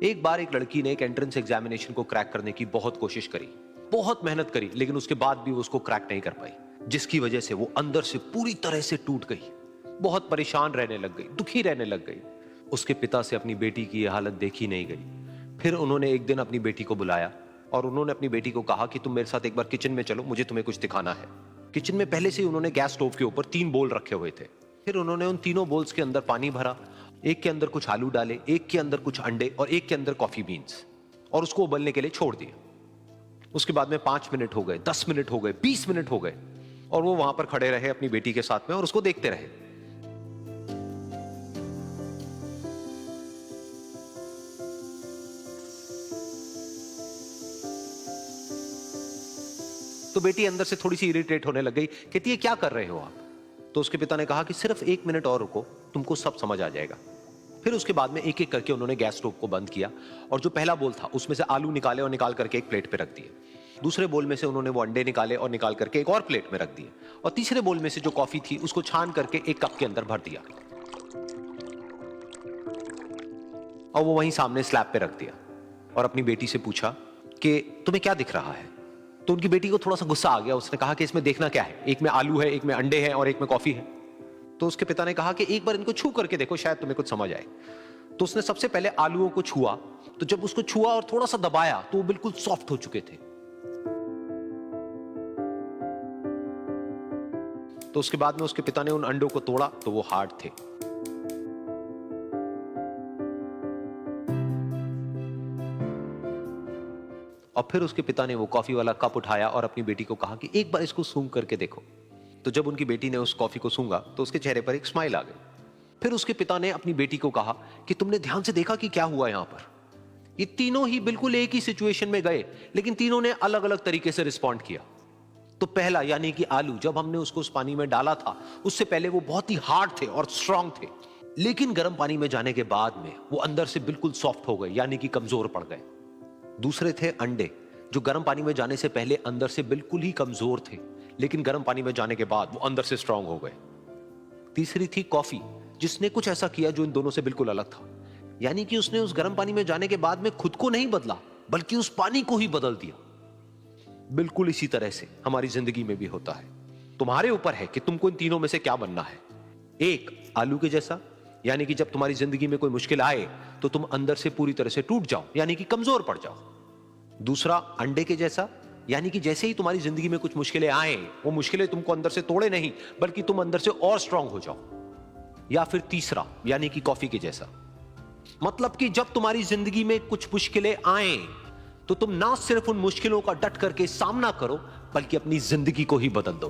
एक बार एक लड़की ने एक एंट्रेंस एग्जामिनेशन को क्रैक करने की बहुत कोशिश करी, बहुत मेहनत करी, लेकिन उसके बाद भी वो उसको क्रैक नहीं कर पाई, जिसकी वजह से वो अंदर से पूरी तरह से टूट गई, बहुत परेशान रहने लग गई, दुखी रहने लग गई। उसके पिता से अपनी बेटी की यह हालत देखी नहीं गई। फिर उन्होंने एक दिन अपनी बेटी को बुलाया और उन्होंने अपनी बेटी को कहा कि तुम मेरे साथ एक बार किचन में चलो, मुझे तुम्हें कुछ दिखाना है। किचन में पहले से ही उन्होंने गैस स्टोव के ऊपर 3 बोल रखे हुए थे। फिर उन्होंने उन तीनों बोल्स के अंदर पानी भरा, एक के अंदर कुछ आलू डाले, एक के अंदर कुछ अंडे और एक के अंदर कॉफी बीन्स, और उसको उबलने के लिए छोड़ दिया। उसके बाद में 5 मिनट हो गए, 10 मिनट हो गए, 20 मिनट हो गए, और वो वहां पर खड़े रहे अपनी बेटी के साथ में और उसको देखते रहे। तो बेटी अंदर से थोड़ी सी इरिटेट होने लग गई, कहती है क्या कर रहे हो आप? तो उसके पिता ने कहा कि सिर्फ 1 मिनट और रुको, तुमको सब समझ आ जाएगा। फिर उसके बाद में एक एक करके उन्होंने गैस स्टोव को बंद किया और जो पहला बोल था उसमें से आलू निकाले और निकाल करके एक प्लेट पे रख दिए। दूसरे बोल में से उन्होंने वो अंडे निकाले और निकाल करके एक और प्लेट में रख दिए, और तीसरे बोल में से जो कॉफी थी उसको छान करके एक कप के अंदर भर दिया और वो वहीं सामने स्लैब पे रख दिया और अपनी बेटी से पूछा कि तुम्हें क्या दिख रहा है? तो उनकी बेटी को थोड़ा सा गुस्सा आ गया। उसने कहा कि इसमें देखना क्या है, एक में आलू है, एक में अंडे हैं और एक में कॉफी है। तो उसके पिता ने कहा कि एक बार इनको छू करके देखो, शायद तुम्हें कुछ समझ आए। तो उसने सबसे पहले आलूओं को छुआ, तो जब उसको छुआ और थोड़ा सा दबाया तो वो बिल्कुल सॉफ्ट हो चुके थे। तो उसके बाद में उसके पिता ने उन अंडों को तोड़ा तो वो हार्ड थे। और फिर उसके पिता ने वो कॉफी वाला कप उठाया और अपनी बेटी को कहा कि एक बार इसको सूंघ करके देखो। तो जब उनकी बेटी ने उस कॉफी को सूंघा तो उसके चेहरे पर एक स्माइल आ गई। फिर उसके पिता ने अपनी बेटी को कहा कि तुमने ध्यान से देखा कि क्या हुआ यहां पर? ये तीनों ही बिल्कुल एक ही सिचुएशन में गए, लेकिन तीनों ने अलग अलग तरीके से रिस्पॉन्ड किया। तो पहला यानी कि आलू, जब हमने उसको उस पानी में डाला था उससे पहले वो बहुत ही हार्ड थे और स्ट्रांग थे, लेकिन गर्म पानी में जाने के बाद में वो अंदर से बिल्कुल सॉफ्ट हो गए, यानी कि कमजोर पड़ गए। दूसरे थे अंडे, जो गर्म पानी में जाने से पहले अंदर से बिल्कुल ही कमजोर थे, लेकिन गर्म पानी में जाने के बाद वो अंदर से स्ट्रांग हो गए। तीसरी थी कॉफी, जिसने कुछ ऐसा किया जो इन दोनों से बिल्कुल अलग था, यानी कि उसने उस गर्म पानी में जाने के बाद में खुद को नहीं बदला, बल्कि उस पानी को ही बदल दिया। बिल्कुल इसी तरह से हमारी जिंदगी में भी होता है। तुम्हारे ऊपर है कि तुमको इन तीनों में से क्या बनना है। एक, आलू के जैसा, यानी कि जब तुम्हारी जिंदगी में कोई मुश्किल आए तो तुम अंदर से पूरी तरह से टूट जाओ, यानी कि कमजोर पड़ जाओ। दूसरा, अंडे के जैसा, यानी कि जैसे ही तुम्हारी जिंदगी में कुछ मुश्किलें आए, वो मुश्किलें तुमको अंदर से तोड़े नहीं, बल्कि तुम अंदर से और स्ट्रांग हो जाओ। या फिर तीसरा, यानी कि कॉफी के जैसा, मतलब कि जब तुम्हारी जिंदगी में कुछ मुश्किलें आए तो तुम ना सिर्फ उन मुश्किलों का डट करके सामना करो, बल्कि अपनी जिंदगी को ही बदल दो।